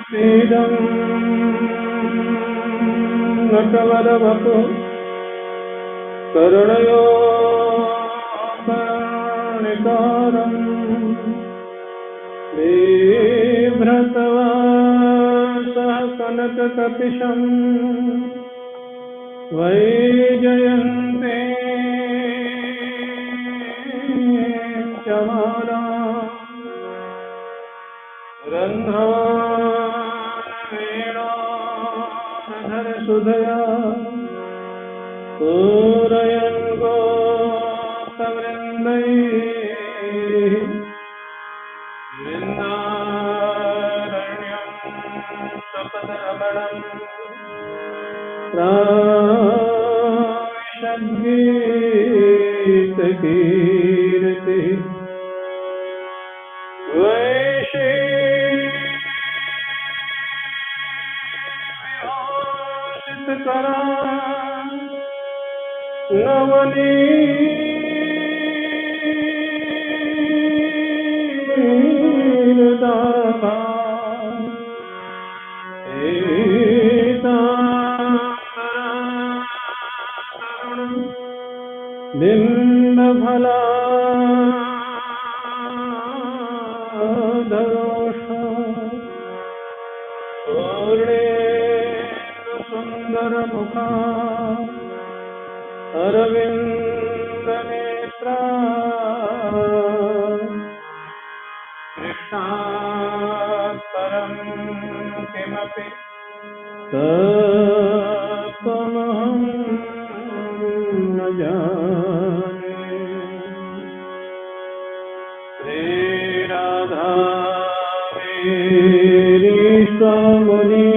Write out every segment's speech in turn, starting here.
पीडं नटवरवपु करुणयो कर्णिकारं बिभ्रतवासः कनककपिशं वैजयन्ते चमाला रन्ध्रवाणवेणाधर सुधया पूरयन् गोपवृन्दैः वृन्दारण्यं सपदरमणं प्राविशद्गीतकीर्तिः करा नवनीरदाभा बिम्बफला दरोषा सुंदरमुखा अरविन्दनेत्रा कृष्णात् परं किमपि तत्त्वमहं न जाने। श्रीराधा मेरी स्वामिनी,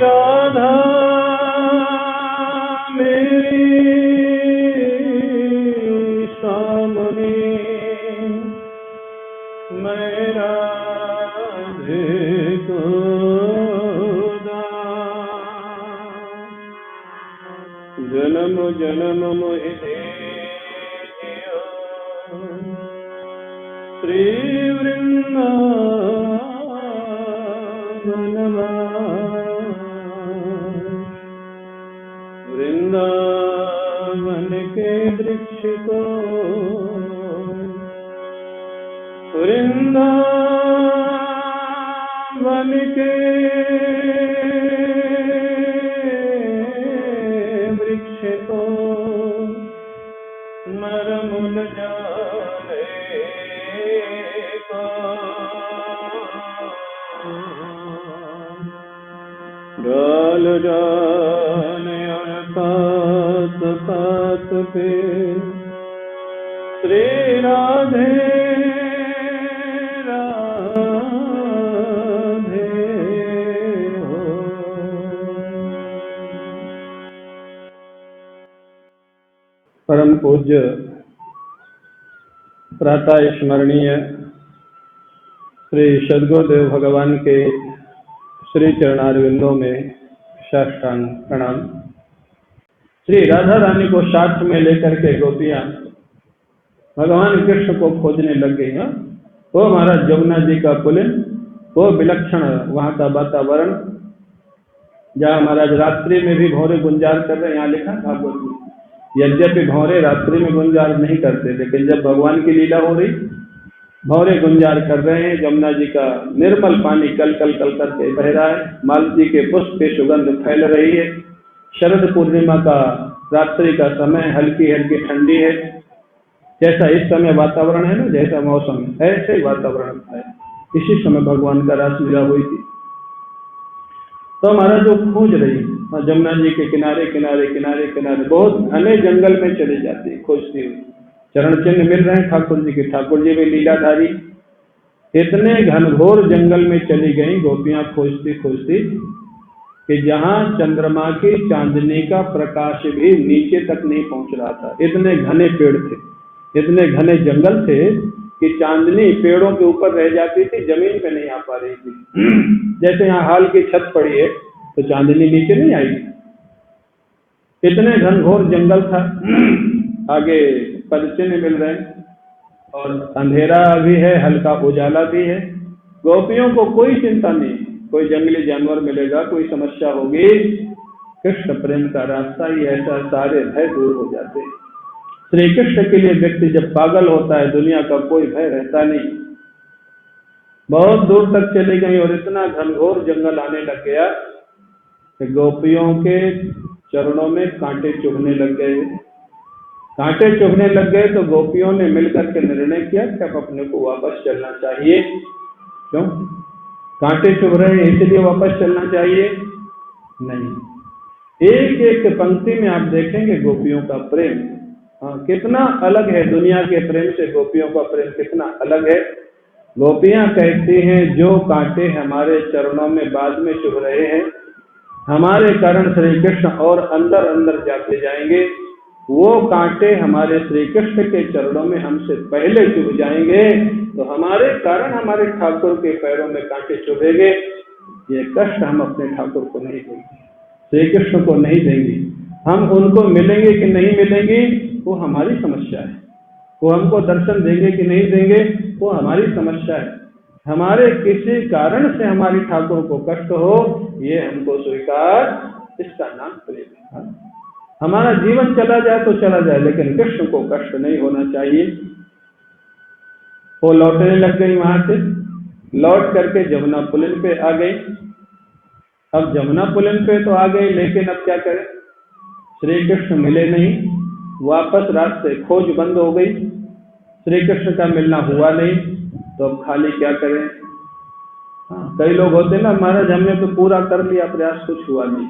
राधा मेरी सामने, मैं राधे को जन्म जन्म मोहि दियो श्री वृंदावन के वृक्ष को, वृंदावन के वृक्ष को मरम न जाने को। डाल जाने पात पात पे श्री राधे राधे हो। परम पूज्य प्रातः स्मरणीय श्री सद्गुरुदेव भगवान के श्री चरणारविंदों में साष्टांग प्रणाम। श्री राधा रानी को साथ में लेकर के गोपियां भगवान कृष्ण को खोजने लग गई। वो महाराज जमुना जी का पुलिन, वो विलक्षण वहाँ का वातावरण, जहाँ महाराज रात्रि में भी भौरे गुंजार कर रहे हैं। यहाँ लिखा भागवत में, यद्यपि भौरे रात्रि में गुंजार नहीं करते, लेकिन जब भगवान की लीला हो रही भौरे गुंजार कर रहे हैं। जमुना जी का निर्मल पानी कल कल कल करके बह रहा है। मालती के पुष्प की सुगंध फैल रही है। शरद पूर्णिमा का रात्रि का समय हल्की हल्की ठंडी है। जैसा इस समय वातावरण है ना, जैसा मौसम ऐसे ही वातावरण है। इसी समय भगवान का रासलीला हुई थी। तो महाराज जो खोज रही जमुना जी के किनारे किनारे किनारे किनारे बहुत घने जंगल में चली जाती खोजती हुई। चरण चिन्ह मिल रहे हैं ठाकुर जी के। ठाकुर जी भी लीलाधारी। इतने घनघोर जंगल में चली गई गोपियां खोजती खोजती कि जहां चंद्रमा की चांदनी का प्रकाश भी नीचे तक नहीं पहुंच रहा था। इतने घने पेड़ थे, इतने घने जंगल थे कि चांदनी पेड़ों के ऊपर रह जाती थी, जमीन पे नहीं आ पा रही थी। जैसे यहाँ हाल की छत पड़ी है तो चांदनी नीचे नहीं आई। इतने घनघोर जंगल था। आगे पद चिन्ह मिल रहे हैं और अंधेरा भी है, हल्का उजाला भी है। गोपियों को कोई चिंता नहीं, कोई जंगली जानवर मिलेगा, कोई समस्या होगी, कृष्ण प्रेम का रास्ता ही ऐसा, सारे भय दूर हो जाते हैं। श्री कृष्ण के लिए व्यक्ति जब पागल होता है, दुनिया का कोई भय रहता नहीं। बहुत दूर तक चली गई और इतना घनघोर जंगल आने लग गया कि गोपियों के चरणों में कांटे चुभने लग गए। कांटे चुभने लग गए तो गोपियों ने मिलकर के निर्णय किया कि अब अपने को वापस चलना चाहिए। क्यों? कांटे चुभ रहे हैं इसलिए वापस चलना चाहिए? नहीं, एक एक पंक्ति में आप देखेंगे गोपियों का प्रेम कितना अलग है। दुनिया के प्रेम से गोपियों का प्रेम कितना अलग है। गोपियां कहती हैं जो कांटे हमारे चरणों में बाद में चुभ रहे हैं, हमारे कारण श्री कृष्ण और अंदर अंदर जाते जाएंगे, वो कांटे हमारे श्री कृष्ण के चरणों में हमसे पहले चुभ जाएंगे, तो हमारे कारण हमारे ठाकुर के पैरों में कांटे चुभेंगे। ये कष्ट हम अपने ठाकुर को नहीं देंगे, श्री कृष्ण को नहीं देंगे। हम उनको मिलेंगे कि नहीं मिलेंगे वो हमारी समस्या है, वो हमको दर्शन देंगे कि नहीं देंगे वो हमारी समस्या है। हमारे किसी कारण से हमारी ठाकुर को कष्ट हो, ये हमको स्वीकार, इसका नाम प्रेम है। हमारा जीवन चला जाए तो चला जाए, लेकिन कृष्ण को कष्ट नहीं होना चाहिए। वो लौटने लग गई, वहां से लौट करके जमुना पुलिन पे आ गई। अब जमुना पुलिन पे तो आ गई, लेकिन अब क्या करें, श्री कृष्ण मिले नहीं, वापस रास्ते खोज बंद हो गई, श्री कृष्ण का मिलना हुआ नहीं, तो अब खाली क्या करें। कई लोग होते ना, महाराज हमने तो पूरा कर लिया प्रयास, कुछ हुआ नहीं,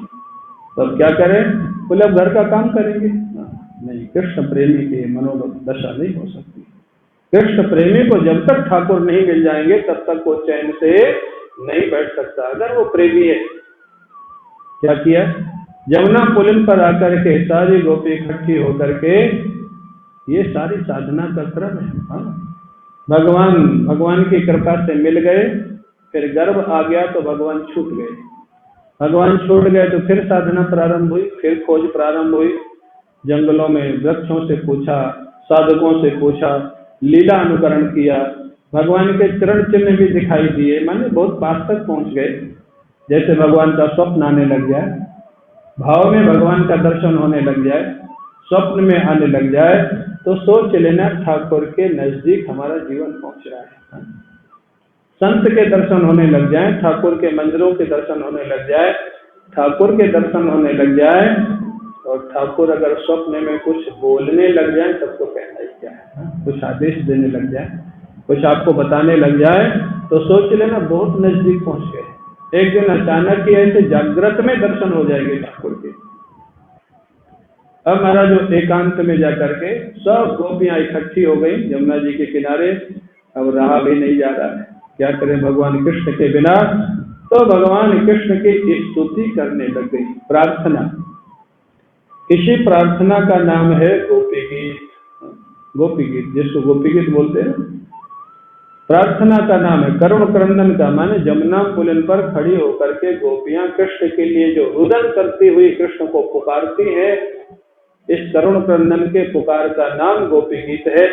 तो अब क्या करें, बोले अब घर का काम करेंगे। नहीं, कृष्ण प्रेमी की मनोदशा नहीं हो सकती। कृष्ण प्रेमी को जब तक ठाकुर नहीं मिल जाएंगे तब तक वो चैन से नहीं बैठ सकता। अगर वो प्रेमी है, क्या किया, जमुना पुलिन पर आकर के सारी गोपी इकट्ठी होकर के, ये सारी साधना का क्रम है। भगवान की कृपा से मिल गए, फिर गर्भ आ गया तो भगवान छूट गए। भगवान छूट गए तो फिर साधना प्रारंभ हुई, फिर खोज प्रारंभ हुई। जंगलों में वृक्षों से पूछा, साधकों से पूछा, लीला अनुकरण किया, भगवान के चरण चिन्ह भी दिखाई दिए, माने बहुत पास तक पहुंच गए। जैसे भगवान का स्वप्न आने लग जाए, भाव में भगवान का दर्शन होने लग जाए, स्वप्न में आने लग जाए, तो सोच लेना ठाकुर के नजदीक हमारा जीवन पहुंच रहा है। संत के दर्शन होने लग जाए, ठाकुर के मंदिरों के दर्शन होने लग जाए, ठाकुर के दर्शन होने लग जाए, और ठाकुर अगर स्वप्न में कुछ बोलने लग जाए तब तो कहना ही क्या है, कुछ आदेश देने लग जाए, कुछ आपको बताने लग जाए, तो सोच लेना बहुत नजदीक पहुंच गए। एक दिन अचानक ही ऐसे जागृत में दर्शन हो जाएंगे ठाकुर के। अब महाराज एकांत में जाकर के सब गोपियां इकट्ठी हो गई यमुना जी के किनारे। अब रहा भी नहीं जा रहा है, क्या करें भगवान कृष्ण के बिना। तो भगवान कृष्ण की स्तुति करने लग गई, प्रार्थना। इसी प्रार्थना का नाम है गोपी गीत। गोपी गीत जिसको गोपी गीत बोलते हैं, प्रार्थना का नाम है। करुण क्रंदन का माने जमुना पुलिन पर खड़ी होकर के गोपियां कृष्ण के लिए जो रुदन करती हुई कृष्ण को पुकारती है, इस करुण क्रंदन के पुकार का नाम गोपी गीत है।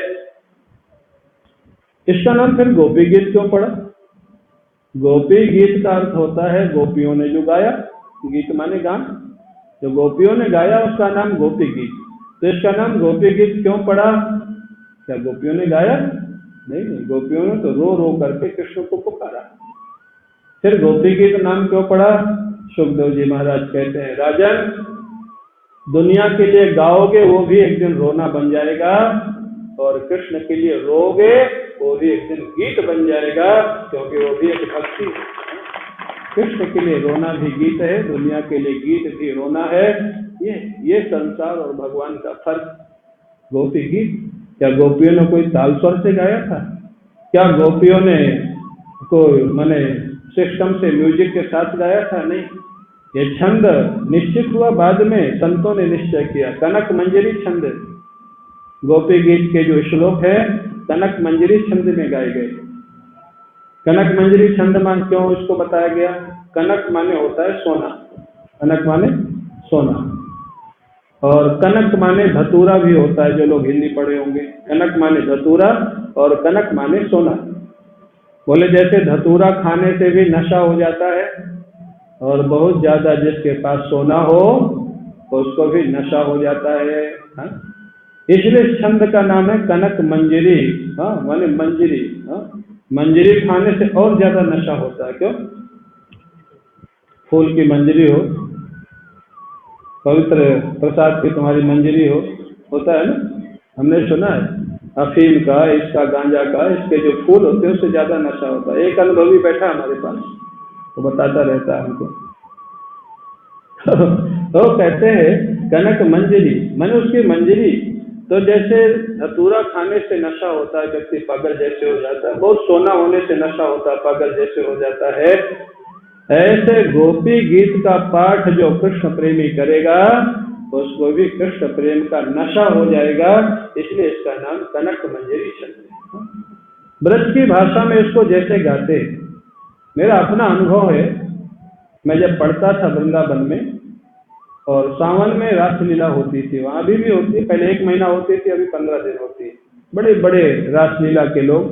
इसका नाम फिर गोपी गीत क्यों पड़ा? गोपी गीत का अर्थ होता है गोपियों ने जो गाया, गीत माने गान, जो गोपियों ने गाया उसका नाम गोपी गीत। तो इसका नाम गोपी गीत क्यों पड़ा? क्या गोपियों ने गाया? नहीं, गोपियों ने तो रो रो करके कृष्ण को पुकारा। फिर गोपी गीत नाम क्यों पड़ा? सुखदेव जी महाराज कहते हैं, राजन दुनिया के लिए गाओगे वो भी एक दिन रोना बन जाएगा, और कृष्ण के लिए रोगे वो भी एक दिन गीत बन जाएगा, क्योंकि वो भी एक भक्ति है। कृष्ण के लिए रोना भी गीत है, दुनिया के लिए गीत भी रोना है। ये संसार और भगवान का फर्क। गोपी गीत, क्या गोपियों ने कोई ताल स्वर से गाया था? क्या गोपियों ने कोई माने सिस्टम से म्यूजिक के साथ गाया था? नहीं, ये छंद निश्चित हुआ बाद में, संतों ने निश्चय किया। कनक मंजरी छंद, गोपी गीत के जो श्लोक है कनक मंजरी छंद में गाए गए। कनक मंजरी छंद मान क्यों इसको बताया गया? कनक माने होता है सोना, कनक माने सोना। और कनक माने धतूरा भी होता है, जो लोग हिंदी पढ़े होंगे। कनक माने धतूरा और कनक माने सोना। बोले जैसे धतूरा खाने से भी नशा हो जाता है और बहुत ज्यादा जिसके पास सोना हो उसको भी नशा हो जाता है। हाँ? इसलिए छंद का नाम है कनक मंजरी। हाँ, माने मंजरी। हाँ? मंजरी खाने से और ज्यादा नशा होता है। क्यों? फूल की मंजरी हो, पवित्र प्रसाद की तुम्हारी मंजरी हो, होता है ना, हमने सुना है। अफीम का, इसका, गांजा का, इसके जो फूल होते हैं उससे ज्यादा नशा होता है। एक अनुभवी बैठा हमारे पास, वो बताता रहता है हमको। तो कहते हैं कनक मंजरी माने उसकी मंजरी। तो जैसे धतूरा खाने से नशा होता है, व्यक्ति पागल जैसे हो जाता है, बहुत सोना होने से नशा होता है, पागल जैसे हो जाता है, ऐसे गोपी गीत का पाठ जो कृष्ण प्रेमी करेगा उसको भी कृष्ण प्रेम का नशा हो जाएगा। इसलिए इसका नाम कनक मंजरी छंद है। ब्रज की भाषा में इसको जैसे गाते, मेरा अपना अनुभव है। मैं जब पढ़ता था वृंदावन में, और सावन में रासलीला होती थी, वहां भी होती है। पहले 1 महीना होती थी, अभी 15 दिन होती है। बड़े बड़े रासलीला के लोग,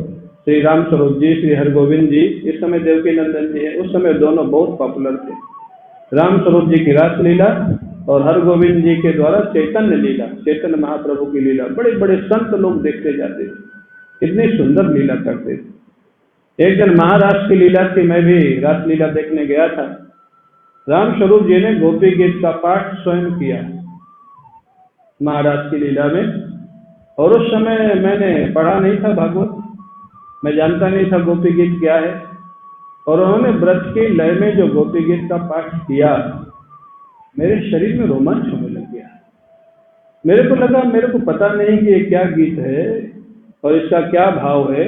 श्री राम स्वरूप जी, श्री हरगोविंद जी, इस समय देवकी नंदन जी है, उस समय दोनों बहुत पॉपुलर थे। राम स्वरूप जी की रासलीला और हरगोविंद जी के द्वारा चैतन्य लीला, चैतन्य महाप्रभु की लीला, बड़े बड़े संत लोग देखते जाते थे, कितनी सुंदर लीला करते थे। एक दिन महाराष्ट्र की लीला थी, मैं भी रासलीला देखने गया था। राम स्वरूप जी ने गोपी गीत का पाठ स्वयं किया महाराज की लीला में। और उस समय मैंने पढ़ा नहीं था भागवत, मैं जानता नहीं था गोपी गीत क्या है। और उन्होंने व्रत की लय में जो गोपी गीत का पाठ किया, मेरे शरीर में रोमांच होने लग गया। मेरे को लगा, मेरे को पता नहीं कि ये क्या गीत है और इसका क्या भाव है,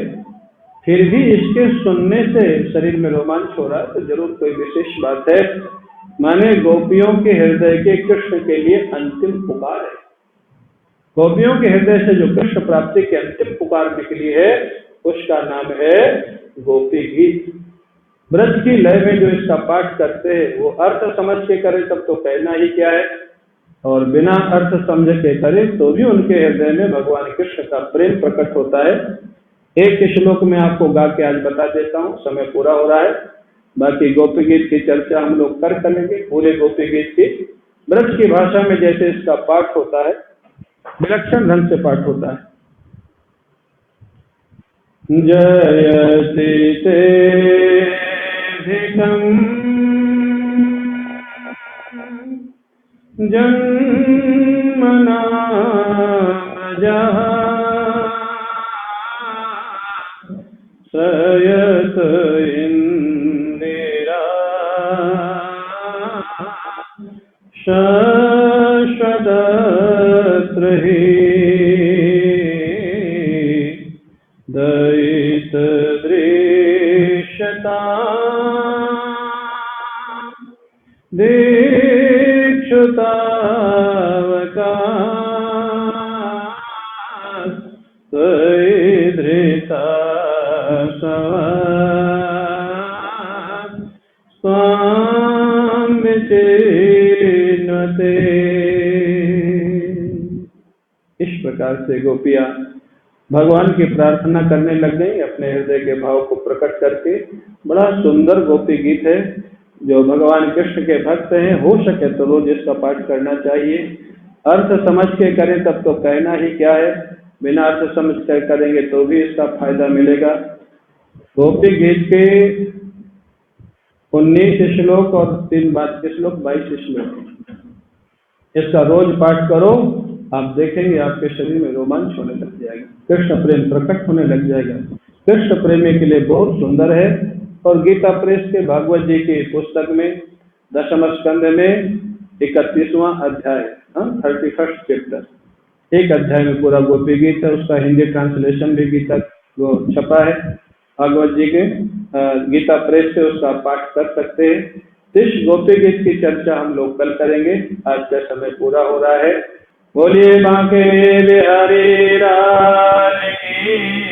फिर भी इसके सुनने से शरीर में रोमांच हो रहा है, तो जरूर कोई विशेष बात है। माने गोपियों के हृदय के कृष्ण के लिए अंतिम पुकार है। गोपियों के हृदय से जो कृष्ण प्राप्ति की अंतिम पुकार निकली है उसका नाम है गोपी गीत। ब्रज की लय में जो इसका पाठ करते हैं वो अर्थ समझ के करें तब तो कहना ही क्या है, और बिना अर्थ समझ के करें तो भी उनके हृदय में भगवान कृष्ण का प्रेम प्रकट होता है। एक श्लोक में आपको गा के आज बता देता हूँ, समय पूरा हो रहा है। बाकी गोपी गीत की चर्चा हम लोग कर लेंगे, पूरे गोपी गीत की। ब्रज की भाषा में जैसे इसका पाठ होता है, विलक्षण ढंग से पाठ होता है। जयति तेधिकं जन्मना प्रजः सयत इंदिरा शशदत्र हि दयित दृश्यता दीक्षुतावका धृता स्वाम चिन्वते। इस प्रकार से गोपियां भगवान की प्रार्थना करने लग गई, अपने हृदय के भाव को प्रकट करके। बड़ा सुंदर गोपी गीत है, जो भगवान कृष्ण के भक्त हैं हो सके तो रोज इसका पाठ करना चाहिए। अर्थ समझ के करें तब तो कहना ही क्या है, बिना अर्थ समझ कर करेंगे तो भी इसका फायदा मिलेगा। गोपी गीत के 19 श्लोक और 3 बाद के श्लोक 22 श्लोक, इसका रोज पाठ करो, आप देखेंगे आपके शरीर में रोमांच होने लग जाएगा, कृष्ण प्रेम प्रकट होने लग जाएगा। कृष्ण प्रेमी के लिए बहुत सुंदर है। और गीता प्रेस के भागवत जी की पुस्तक में 10वें स्कंद में 31वां अध्याय, 31st चैप्टर, एक अध्याय में पूरा गोपी गीत है। उसका हिंदी ट्रांसलेशन भी गीता वो छपा है भागवत जी के गीता प्रेस से, उसका पाठ कर सकते हैं। इस गोपी गीत की चर्चा हम लोग कल करेंगे, आज का समय पूरा हो रहा है। बोलिए बांके बिहारी लाल की